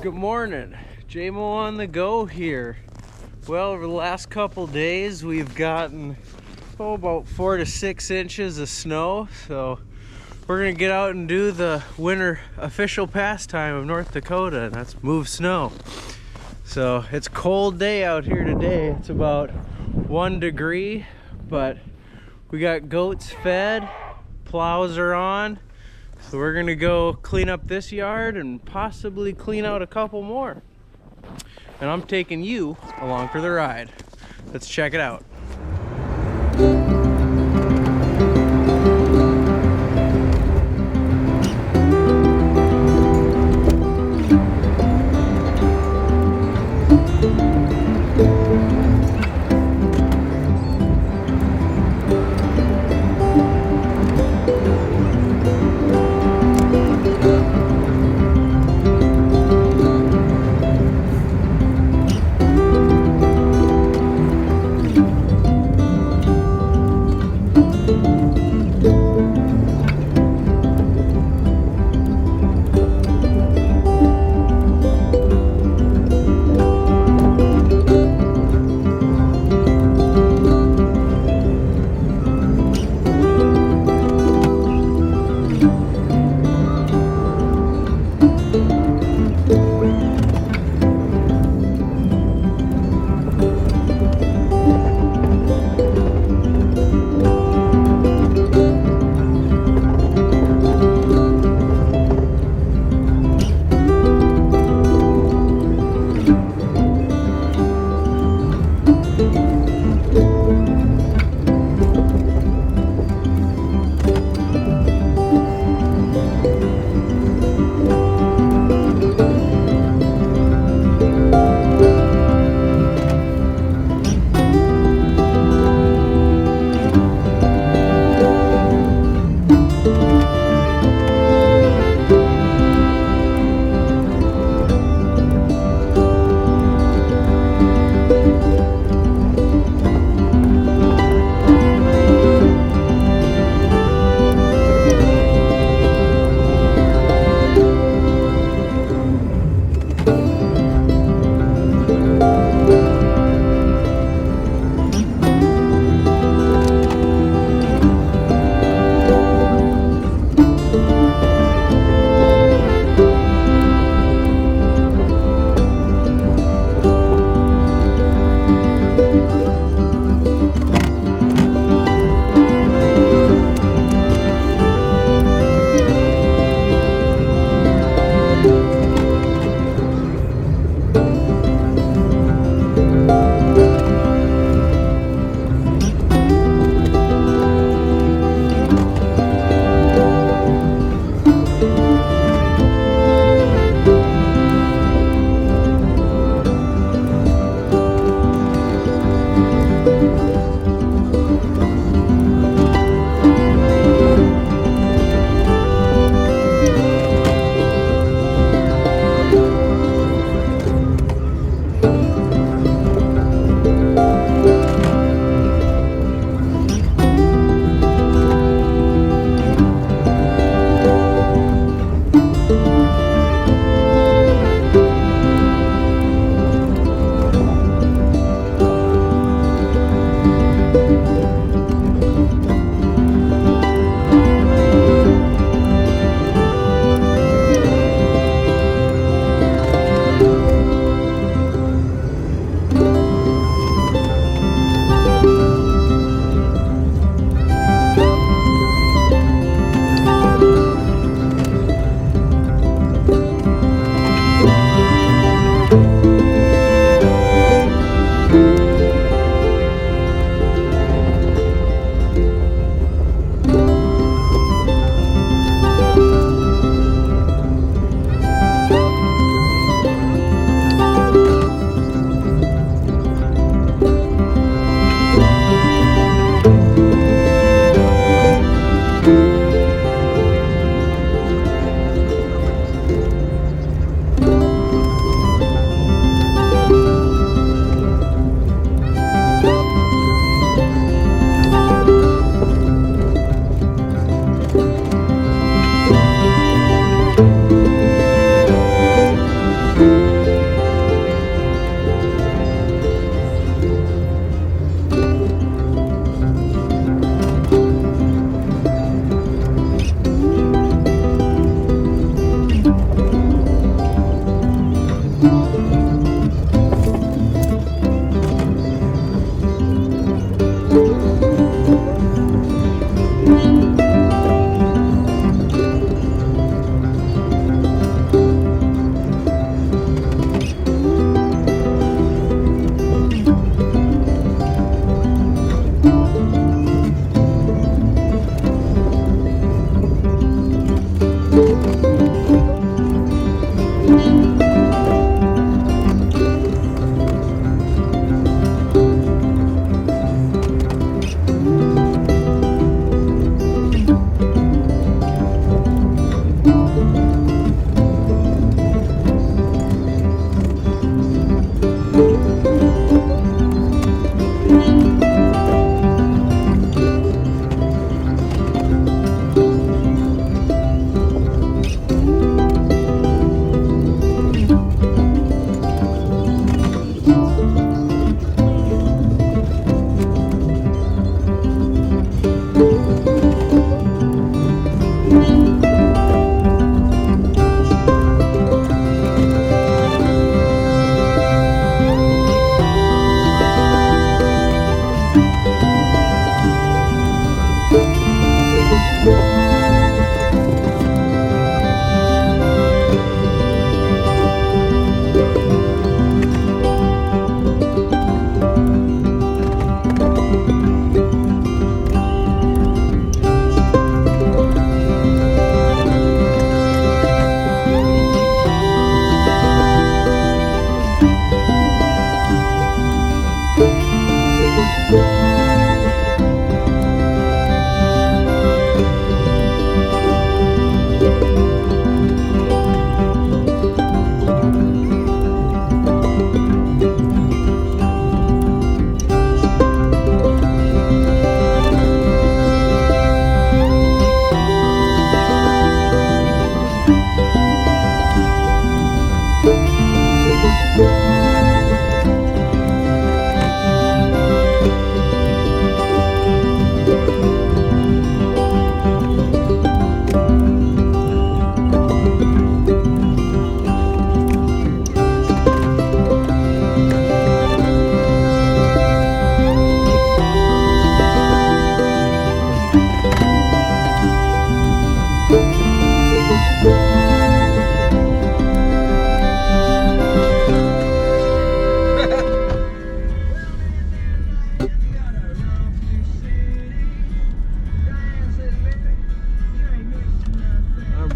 Good morning, JMO on the go here. Well, over the last couple days we've gotten about 4 to 6 inches of snow, so we're gonna get out and do the winter official pastime of North Dakota, and that's move snow. So it's a cold day out here today. It's about 1 degree, but we got goats fed, plows are on. So we're gonna go clean up this yard and possibly clean out a couple more. And I'm taking you along for the ride. Let's check it out.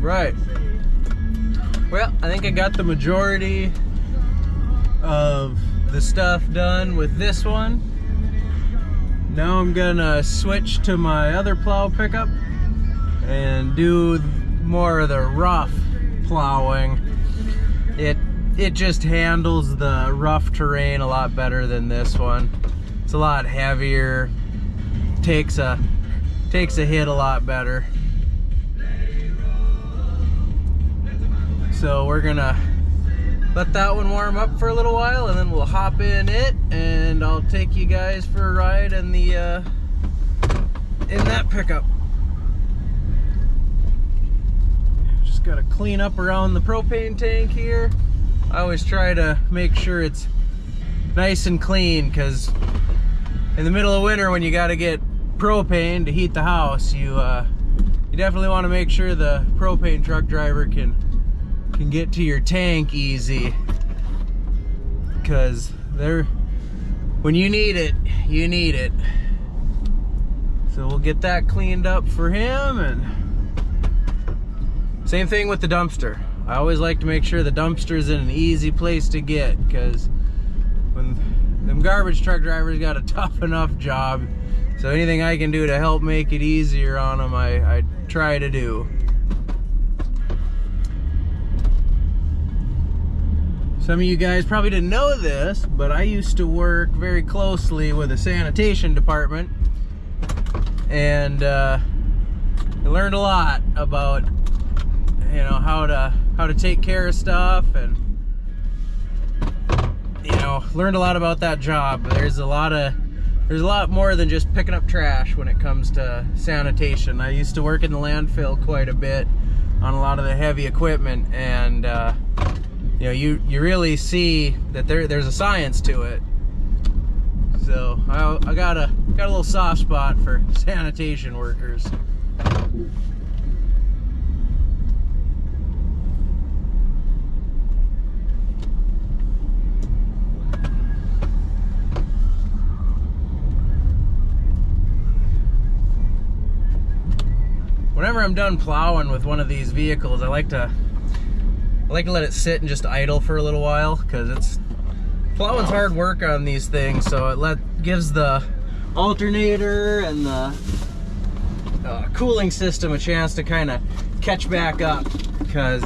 Right. Well, I think I got the majority of the stuff done with this one. Now I'm gonna switch to my other plow pickup and do more of the rough plowing. It just handles the rough terrain a lot better than this one. It's a lot heavier, takes a hit a lot better. So we're gonna let that one warm up for a little while, and then we'll hop in it, and I'll take you guys for a ride in the in that pickup. Just gotta clean up around the propane tank here. I always try to make sure it's nice and clean, because in the middle of winter when you gotta get propane to heat the house, you definitely want to make sure the propane truck driver can get to your tank easy, because when you need it, you need it. So we'll get that cleaned up for him, and same thing with the dumpster. I always like to make sure the dumpster's in an easy place to get, because when them garbage truck drivers got a tough enough job, so anything I can do to help make it easier on them, I try to do. Some of you guys probably didn't know this, but I used to work very closely with a sanitation department, and I learned a lot about, you know, how to take care of stuff, and you know, learned a lot about that job. There's a lot more than just picking up trash when it comes to sanitation. I used to work in the landfill quite a bit on a lot of the heavy equipment, and you know, you really see that there's a science to it. So I got a little soft spot for sanitation workers. Whenever I'm done plowing with one of these vehicles, I like to let it sit and just idle for a little while, because plowing's hard work on these things, so it gives the alternator and the cooling system a chance to kind of catch back up, because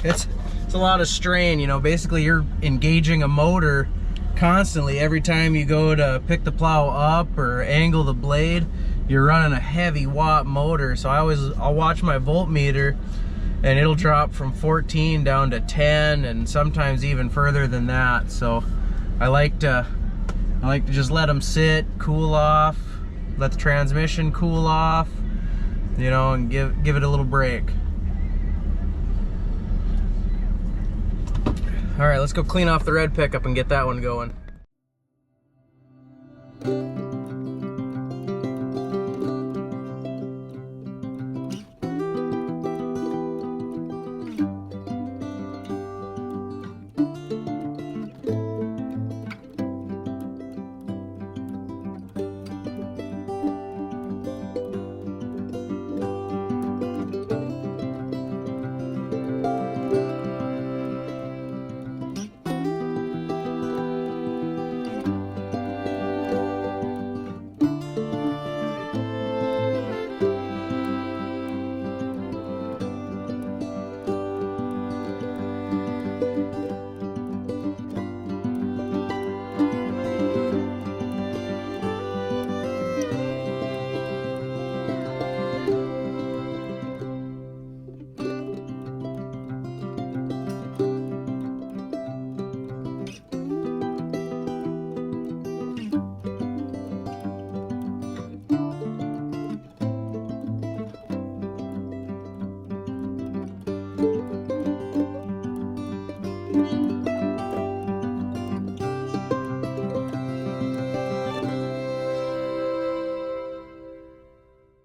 it's a lot of strain. You know, basically you're engaging a motor constantly. Every time you go to pick the plow up or angle the blade, you're running a heavy watt motor. So I'll watch my voltmeter, and it'll drop from 14 down to 10, and sometimes even further than that. So I like to just let them sit, cool off, let the transmission cool off, you know, and give it a little break. All right, let's go clean off the red pickup and get that one going.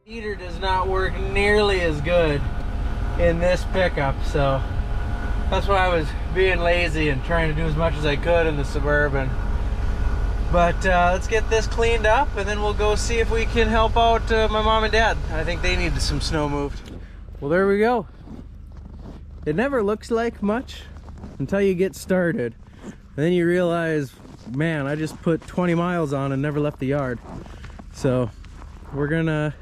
Heater does not work nearly as good in this pickup, so that's why I was being lazy and trying to do as much as I could in the Suburban. But let's get this cleaned up, and then we'll go see if we can help out my mom and dad. I think they need some snow moved. Well, there we go. It never looks like much until you get started. Then you realize, man, I just put 20 miles on and never left the yard. So we're gonna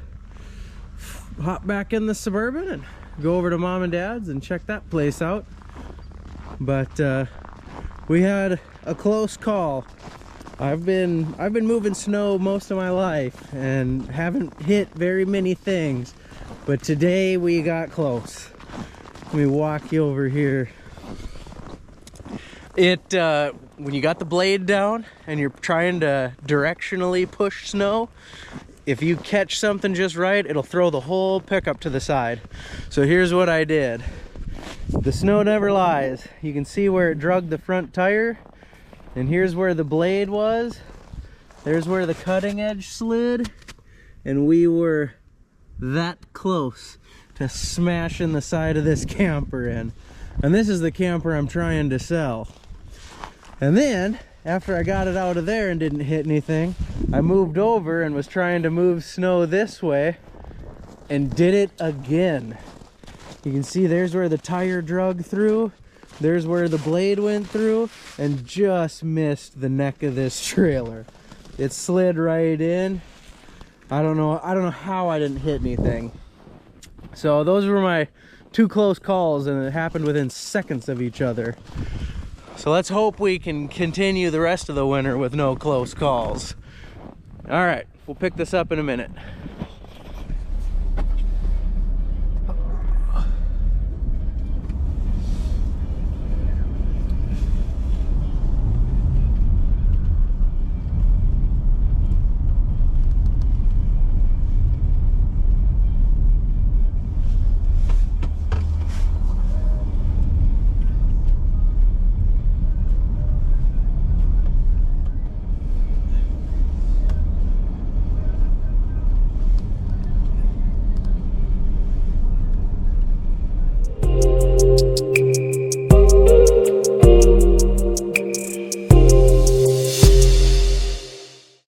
hop back in the Suburban and go over to Mom and Dad's and check that place out. But we had a close call. I've been moving snow most of my life and haven't hit very many things, but today we got close. Let me walk you over here. When you got the blade down and you're trying to directionally push snow, if you catch something just right, it'll throw the whole pickup to the side. So here's what I did. The snow never lies. You can see where it drugged the front tire, and here's where the blade was. There's where the cutting edge slid, and we were that close to smashing the side of this camper in. And this is the camper I'm trying to sell. And then, after I got it out of there and didn't hit anything, I moved over and was trying to move snow this way and did it again. You can see there's where the tire drug through, there's where the blade went through, and just missed the neck of this trailer. It slid right in. I don't know how I didn't hit anything. So those were my two close calls, and it happened within seconds of each other. So let's hope we can continue the rest of the winter with no close calls. All right, we'll pick this up in a minute.